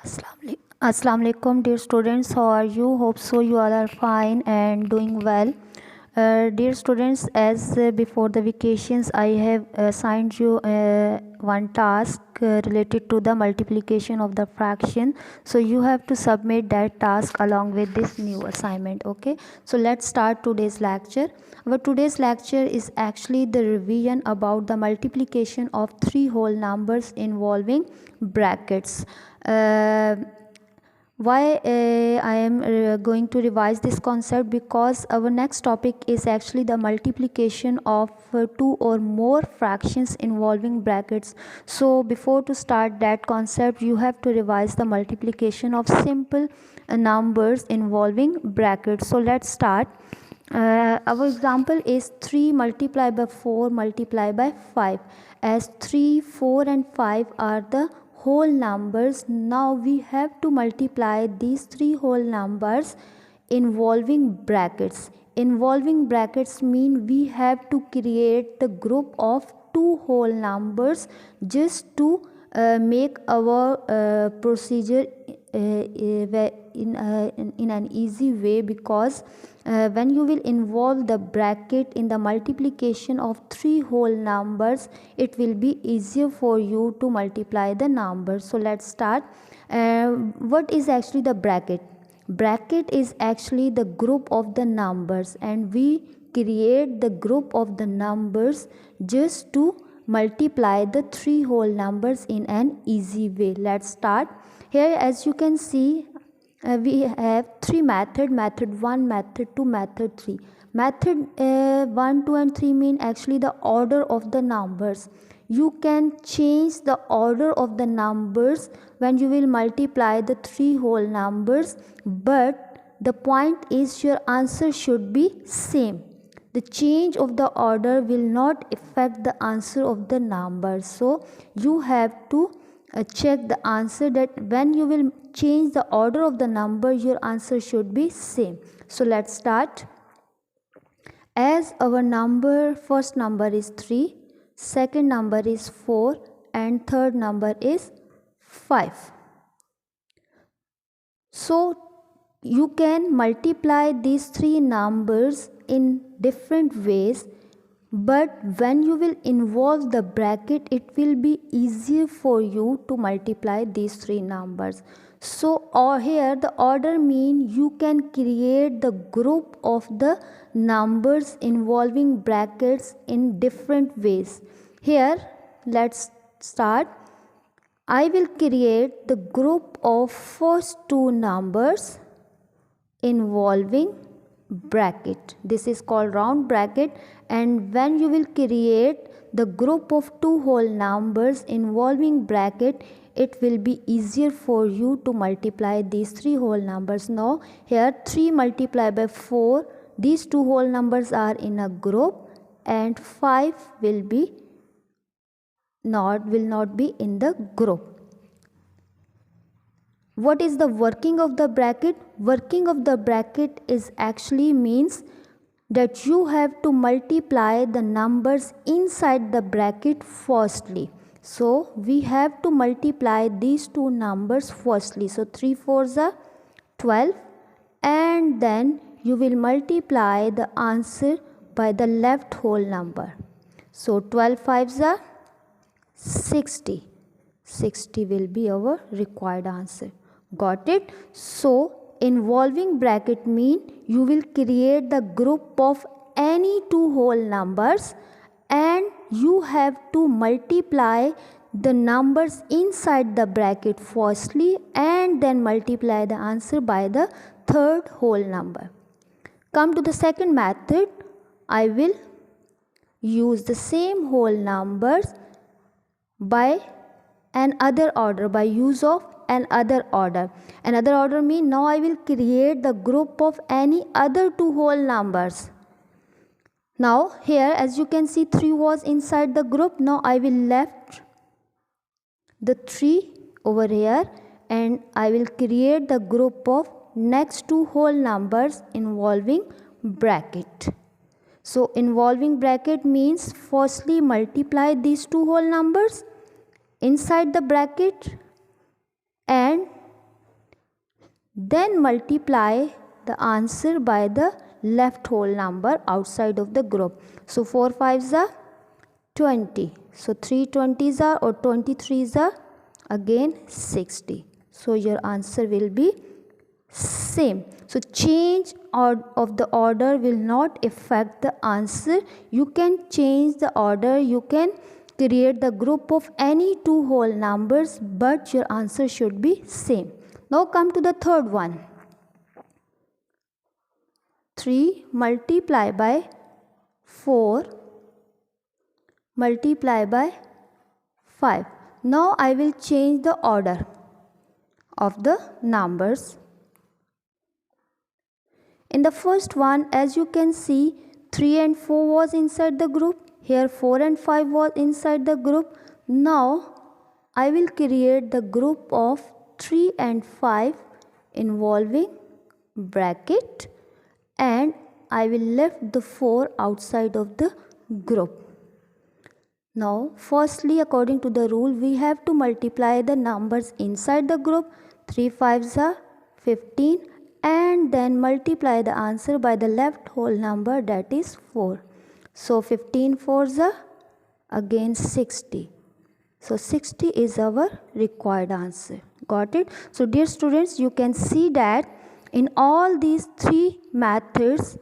Assalamu alaikum, dear students. How are you? Hope so you all are fine and doing well. Dear students, as before the vacations, I have assigned you one task related to the multiplication of the fraction. So you have to submit that task along with this new assignment. Okay. So let's start today's lecture. Our today's lecture is actually the revision about the multiplication of three whole numbers involving brackets. Why I am going to revise this concept, because our next topic is actually the multiplication of two or more fractions involving brackets. So before to start that concept, you have to revise the multiplication of simple numbers involving brackets. So let's start. Our example is 3 multiplied by 4 multiplied by 5. As 3, 4 and 5 are the whole numbers, now we have to multiply these three whole numbers involving brackets. Involving brackets mean we have to create the group of two whole numbers just to make our procedure in an easy way, because when you will involve the bracket in the multiplication of three whole numbers, it will be easier for you to multiply the numbers. So let's start. What is actually the bracket? Bracket is actually the group of the numbers, and we create the group of the numbers just to multiply the three whole numbers in an easy way. Let's start. Here, as you can see, we have three methods: method 1, method 2, method 3. Method 1, 2 and 3 mean actually the order of the numbers. You can change the order of the numbers when you will multiply the three whole numbers, but the point is your answer should be same. The change of the order will not affect the answer of the number. So you have to check the answer, that when you will change the order of the number, your answer should be same. So let's start. As our number, first number is 3, second number is 4 and third number is 5. So you can multiply these three numbers in different ways, but when you will involve the bracket, it will be easier for you to multiply these three numbers. So here the order mean you can create the group of the numbers involving brackets in different ways. Here let's start. I will create the group of first two numbers involving bracket. This is called round bracket, and when you will create the group of two whole numbers involving bracket, it will be easier for you to multiply these three whole numbers. Now here 3 multiplied by 4, these two whole numbers are in a group, and 5 will not be in the group. What is the working of the bracket? Working of the bracket is actually means that you have to multiply the numbers inside the bracket firstly. So we have to multiply these two numbers firstly. So 3 4s are 12, and then you will multiply the answer by the left whole number. So 12 5s are 60. 60 will be our required answer. Got it? So involving bracket mean you will create the group of any two whole numbers, and you have to multiply the numbers inside the bracket firstly, and then multiply the answer by the third whole number. Come to the second method. I will use the same whole numbers by another order, by use of another order. Another order means now I will create the group of any other two whole numbers. Now here, as you can see, 3 was inside the group. Now I will left the 3 over here, and I will create the group of next two whole numbers involving bracket. So involving bracket means firstly multiply these two whole numbers inside the bracket, and then multiply the answer by the left whole number outside of the group. So 4 5s are 20. So 3 20s are or 23s are again 60. So your answer will be same. So change of the order will not affect the answer. You can change the order, you can create the group of any two whole numbers, but your answer should be same. Now come to the third one. 3 multiply by 4 multiply by 5. Now I will change the order of the numbers. In the first one, as you can see, 3 and 4 was inside the group. Here 4 and 5 was inside the group. Now I will create the group of 3 and 5 involving bracket, and I will left the 4 outside of the group. Now firstly, according to the rule, we have to multiply the numbers inside the group. 3 5s are 15, and then multiply the answer by the left whole number, that is 4. So 15 4s are again 60. So 60 is our required answer. Got it? So dear students, you can see that in all these three methods,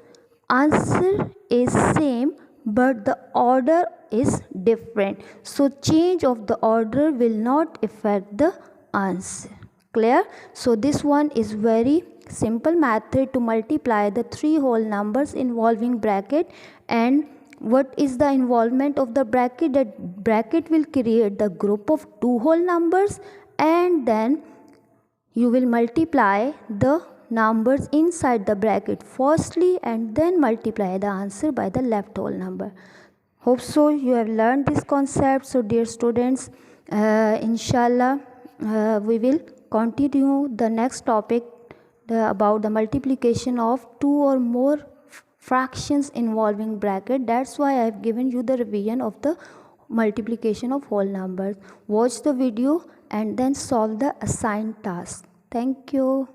answer is same, but the order is different. So change of the order will not affect the answer. Clear? So this one is very simple method to multiply the three whole numbers involving bracket. And what is the involvement of the bracket? That bracket will create the group of two whole numbers, and then you will multiply the numbers inside the bracket firstly, and then multiply the answer by the left whole number. Hope so you have learned this concept. So dear students, inshallah we will continue the next topic about the multiplication of two or more fractions involving bracket. That's why I have given you the revision of the multiplication of whole numbers. Watch the video and then solve the assigned task. Thank you.